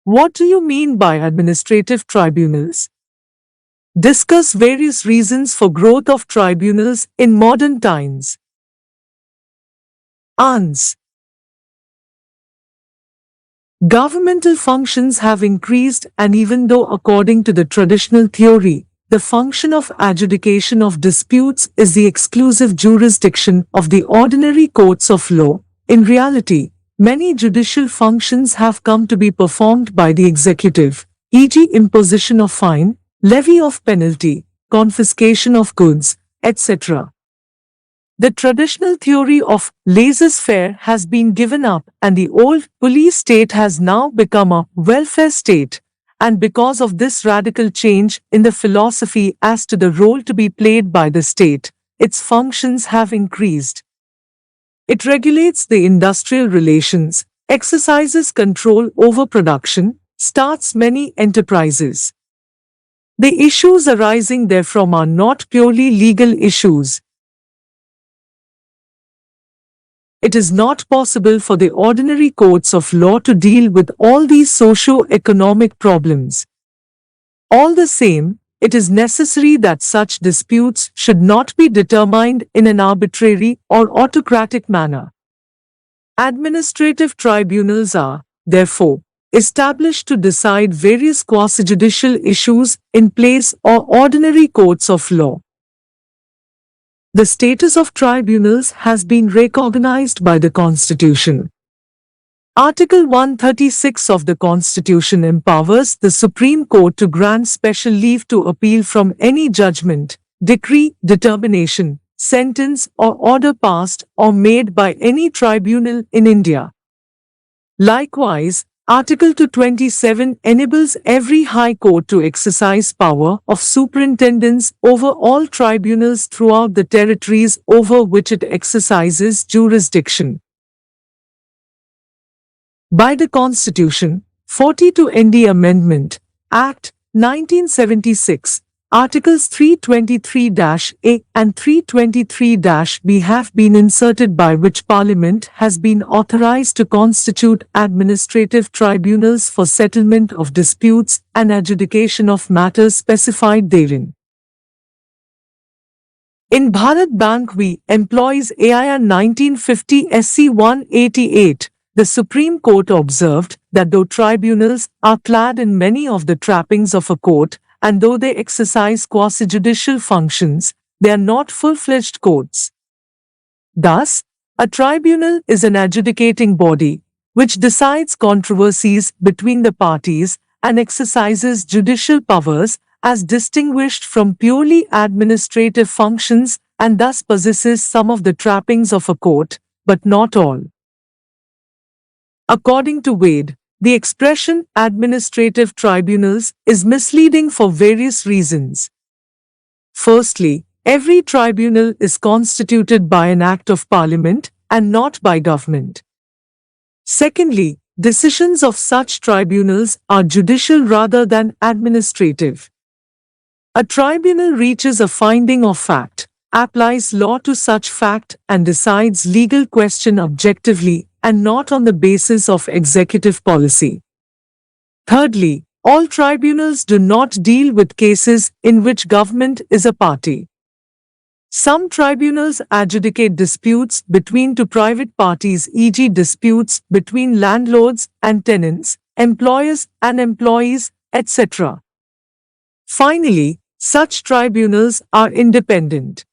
What do you mean by administrative tribunals? Discuss various reasons for growth of tribunals in modern times. Ans. Governmental functions have increased, and even though according to the traditional theory, the function of adjudication of disputes is the exclusive jurisdiction of the ordinary courts of law, in reality, many judicial functions have come to be performed by the executive, e.g. imposition of fine, levy of penalty, confiscation of goods, etc. The traditional theory of laissez-faire has been given up, and the old police state has now become a welfare state. And because of this radical change in the philosophy as to the role to be played by the state, its functions have increased. It regulates the industrial relations, exercises control over production, starts many enterprises. The issues arising therefrom are not purely legal issues. It is not possible for the ordinary courts of law to deal with all these socio-economic problems. All the same, it is necessary that such disputes should not be determined in an arbitrary or autocratic manner. Administrative tribunals are, therefore, established to decide various quasi-judicial issues in place or ordinary courts of law. The status of tribunals has been recognized by the Constitution. Article 136 of the Constitution empowers the Supreme Court to grant special leave to appeal from any judgment, decree, determination, sentence or order passed or made by any tribunal in India. Likewise, Article 227 enables every High Court to exercise power of superintendence over all tribunals throughout the territories over which it exercises jurisdiction. By the Constitution, 42 ND Amendment, Act, 1976, Articles 323-A and 323-B have been inserted by which Parliament has been authorized to constitute administrative tribunals for settlement of disputes and adjudication of matters specified therein. In Bharat Bank v. Employees AIR 1950 SC 188, the Supreme Court observed that though tribunals are clad in many of the trappings of a court, and though they exercise quasi-judicial functions, they are not full-fledged courts. Thus, a tribunal is an adjudicating body, which decides controversies between the parties and exercises judicial powers as distinguished from purely administrative functions, and thus possesses some of the trappings of a court, but not all. According to Wade, the expression administrative tribunals is misleading for various reasons. Firstly, every tribunal is constituted by an act of parliament and not by government. Secondly, decisions of such tribunals are judicial rather than administrative. A tribunal reaches a finding of fact, applies law to such fact and decides legal question objectively and not on the basis of executive policy. Thirdly, all tribunals do not deal with cases in which government is a party. Some tribunals adjudicate disputes between two private parties, e.g. disputes between landlords and tenants, employers and employees, etc. Finally, such tribunals are independent.